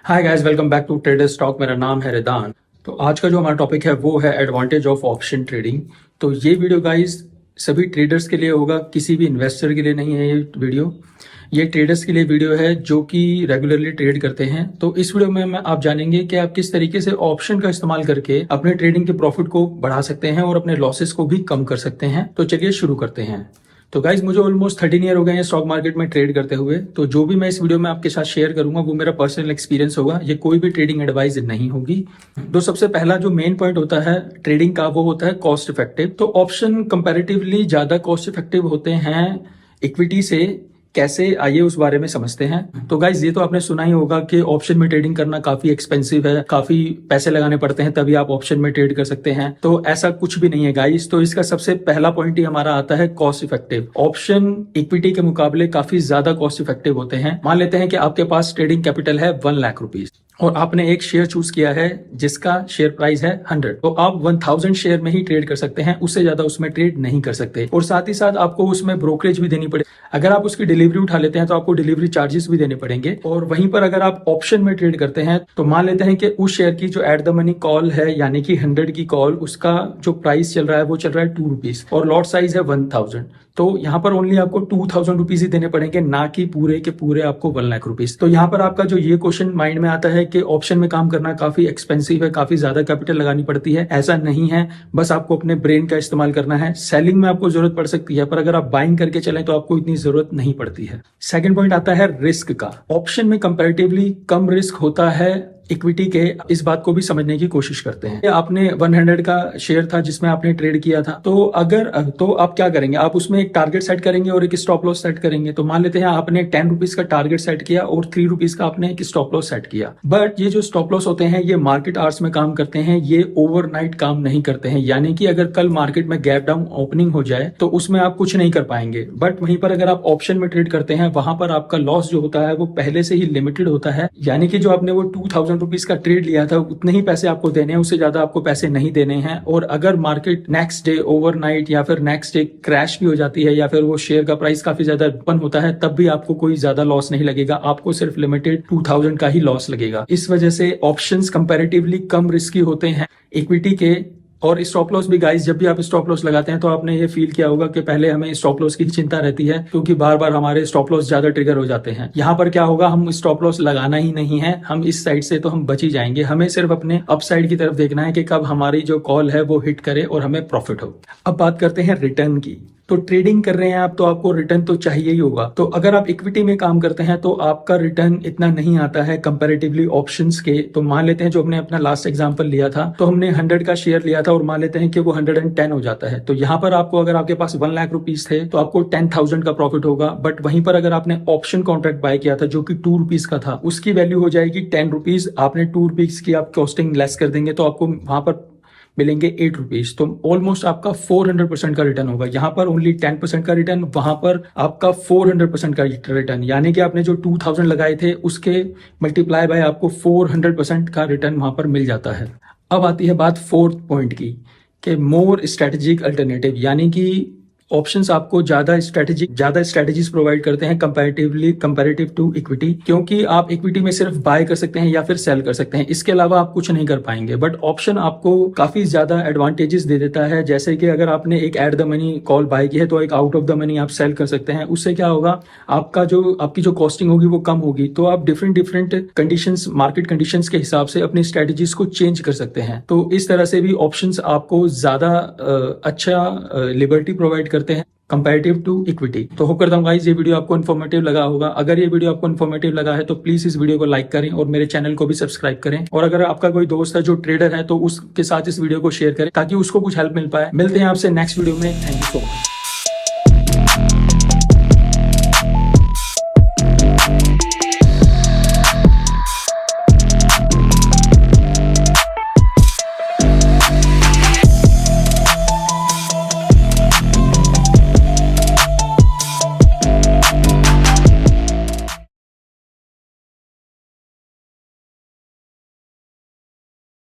Hi guys, welcome back to trader stock. मेरा नाम है रिदान। तो आज का जो हमारा टॉपिक है वो है एडवांटेज ऑफ ऑप्शन ट्रेडिंग। तो ये वीडियो गाइस सभी ट्रेडर्स के लिए होगा, किसी भी इन्वेस्टर के लिए नहीं है। ये वीडियो ये ट्रेडर्स के लिए वीडियो है जो कि रेगुलरली ट्रेड करते हैं। तो इस वीडियो में आप जानेंगे कि आप किस तरीके से ऑप्शन का इस्तेमाल करके अपने ट्रेडिंग के प्रॉफिट को बढ़ा सकते हैं और अपने लॉसेस को भी कम कर सकते हैं। तो चलिए शुरू करते हैं। तो गाइज मुझे ऑलमोस्ट 13 ईयर हो गए हैं स्टॉक मार्केट में ट्रेड करते हुए। तो जो भी मैं इस वीडियो में आपके साथ शेयर करूंगा वो मेरा पर्सनल एक्सपीरियंस होगा, ये कोई भी ट्रेडिंग एडवाइस नहीं होगी। तो सबसे पहला जो मेन पॉइंट होता है ट्रेडिंग का वो होता है कॉस्ट इफेक्टिव। तो ऑप्शन कंपैरेटिवली ज्यादा कॉस्ट इफेक्टिव होते हैं इक्विटी से। कैसे, आइए उस बारे में समझते हैं। तो गाइज ये तो आपने सुना ही होगा कि ऑप्शन में ट्रेडिंग करना काफी एक्सपेंसिव है, काफी पैसे लगाने पड़ते हैं तभी आप ऑप्शन में ट्रेड कर सकते हैं। तो ऐसा कुछ भी नहीं है गाइज। तो इसका सबसे पहला पॉइंट ही हमारा आता है कॉस्ट इफेक्टिव। ऑप्शन इक्विटी के मुकाबले काफी ज्यादा कॉस्ट इफेक्टिव होते हैं। मान लेते हैं कि आपके पास ट्रेडिंग कैपिटल है 1 लाख रुपीज और आपने एक शेयर चूज किया है जिसका शेयर प्राइस है 100। तो आप 1000 शेयर में ही ट्रेड कर सकते हैं, उससे ज्यादा उसमें ट्रेड नहीं कर सकते। और साथ ही साथ आपको उसमें ब्रोकरेज भी देनी पड़े। अगर आप उसकी डिलीवरी उठा लेते हैं तो आपको डिलीवरी चार्जेस भी देने पड़ेंगे। और वहीं पर अगर आप ऑप्शन में ट्रेड करते हैं तो मान लेते हैं कि उस शेयर की जो एट द मनी कॉल है यानी कि 100 की कॉल, उसका जो प्राइस चल रहा है वो चल रहा है 2 रुपीज और लॉट साइज है 1000। तो यहाँ पर ओनली आपको 2000 रुपीज ही देने पड़ेंगे, ना कि पूरे के पूरे आपको 1 लाख रुपीज। तो यहाँ पर आपका जो ये क्वेश्चन माइंड में आता है कि ऑप्शन में काम करना काफी एक्सपेंसिव है, काफी ज्यादा कैपिटल लगानी पड़ती है। ऐसा नहीं है, बस आपको अपने ब्रेन का इस्तेमाल करना है। सेलिंग में आपको जरूरत पड़ सकती है, पर अगर आप बाइंग करके चलें तो आपको इतनी जरूरत नहीं पड़ती है। सेकंड पॉइंट आता है रिस्क का। ऑप्शन में कंपैरेटिवली कम रिस्क होता है इक्विटी के। इस बात को भी समझने की कोशिश करते हैं। आपने 100 का शेयर था जिसमें आपने ट्रेड किया था, तो आप क्या करेंगे, आप उसमें एक टारगेट सेट करेंगे और एक स्टॉप लॉस सेट करेंगे। तो मान लेते हैं आपने 10 रुपीज का टारगेट सेट किया और 3 रुपीज का आपने एक स्टॉप लॉस सेट किया। बट ये जो स्टॉप लॉस होते हैं ये मार्केट आवर्स में काम करते हैं, ये ओवरनाइट काम नहीं करते हैं। यानी कि अगर कल मार्केट में गैप डाउन ओपनिंग हो जाए तो उसमें आप कुछ नहीं कर पाएंगे। बट वहीं पर अगर आप ऑप्शन में ट्रेड करते हैं वहां पर आपका लॉस जो होता है वो पहले से ही लिमिटेड होता है। यानी कि जो आपने वो 2000 रुपीज का ट्रेड लिया था उतने ही पैसे आपको देने हैं, उससे ज्यादा आपको पैसे नहीं देने हैं। और अगर मार्केट नेक्स्ट डे ओवरनाइट या फिर नेक्स्ट डे क्रैश भी हो जाती है या फिर वो शेयर का प्राइस काफी ज्यादा ओपन होता है तब भी आपको कोई ज्यादा लॉस नहीं लगेगा, आपको सिर्फ लिमिटेड 2000 का ही लॉस लगेगा। इस वजह से ऑप्शंस कंपैरेटिवली कम रिस्की होते हैं इक्विटी के। और स्टॉप लॉस भी गाइस, जब भी आप स्टॉप लॉस लगाते हैं तो आपने ये फील किया होगा कि पहले हमें स्टॉप लॉस की चिंता रहती है क्योंकि बार बार हमारे स्टॉप लॉस ज्यादा ट्रिगर हो जाते हैं। यहाँ पर क्या होगा, हम स्टॉप लॉस लगाना ही नहीं है, हम इस साइड से तो हम बच ही जाएंगे। हमें सिर्फ अपने अप साइड की तरफ देखना है कि कब हमारी जो कॉल है वो हिट करे और हमें प्रॉफिट हो। अब बात करते हैं रिटर्न की। तो ट्रेडिंग कर रहे हैं आप तो आपको रिटर्न तो चाहिए ही होगा। तो अगर आप इक्विटी में काम करते हैं तो आपका रिटर्न इतना नहीं आता है कंपैरेटिवली ऑप्शंस के। तो मान लेते हैं जो हमने अपना लास्ट एग्जांपल लिया था, तो हमने 100 का शेयर लिया था और मान लेते हैं कि वो 110 हो जाता है। तो यहाँ पर आपको, अगर आपके पास 1 लाख रुपीज थे तो आपको 10,000 का प्रॉफिट होगा। बट वहीं पर अगर आपने ऑप्शन कॉन्ट्रैक्ट बाय किया था जो कि 2 रुपीज का था, उसकी वैल्यू हो जाएगी 10 रुपीज। आपने 2 रुपीज की आप कॉस्टिंग लेस कर देंगे तो आपको वहां पर मिलेंगे 8 रुपीज। तो ऑलमोस्ट आपका 400% का रिटर्न होगा। यहाँ पर ओनली 10% का रिटर्न, वहां पर आपका 400% का रिटर्न। यानी कि आपने जो 2000 लगाए थे उसके मल्टीप्लाई बाय आपको 400% का रिटर्न वहां पर मिल जाता है। अब आती है बात फोर्थ पॉइंट की कि मोर स्ट्रेटेजिक अल्टरनेटिव। यानी कि ऑप्शंस आपको ज्यादा स्ट्रेटेजीज प्रोवाइड करते हैं कंपैरेटिव टू इक्विटी, क्योंकि आप इक्विटी में सिर्फ बाय कर सकते हैं या फिर सेल कर सकते हैं, इसके अलावा आप कुछ नहीं कर पाएंगे। बट ऑप्शन आपको काफी ज्यादा एडवांटेजेस दे देता है। जैसे कि अगर आपने एक at the money call buy की है तो एक आउट ऑफ द मनी आप सेल कर सकते हैं। उससे क्या होगा, आपकी जो कॉस्टिंग होगी वो कम होगी। तो आप डिफरेंट कंडीशंस, मार्केट कंडीशंस के हिसाब से अपनी स्ट्रेटेजीज को चेंज कर सकते हैं। तो इस तरह से भी ऑप्शंस आपको ज्यादा अच्छा लिबर्टी प्रोवाइड करते हैं कंपैरेटिव टू इक्विटी। तो होप करता हूँ गाइस ये वीडियो आपको इन्फॉर्मेटिव लगा होगा। अगर ये वीडियो आपको इन्फॉर्मेटिव लगा है तो प्लीज इस वीडियो को लाइक करें और मेरे चैनल को भी सब्सक्राइब करें। और अगर आपका कोई दोस्त है जो ट्रेडर है तो उसके साथ इस वीडियो को शेयर करें ताकि उसको कुछ हेल्प मिल पाए। मिलते हैं आपसे नेक्स्ट वीडियो में। Thank you so much.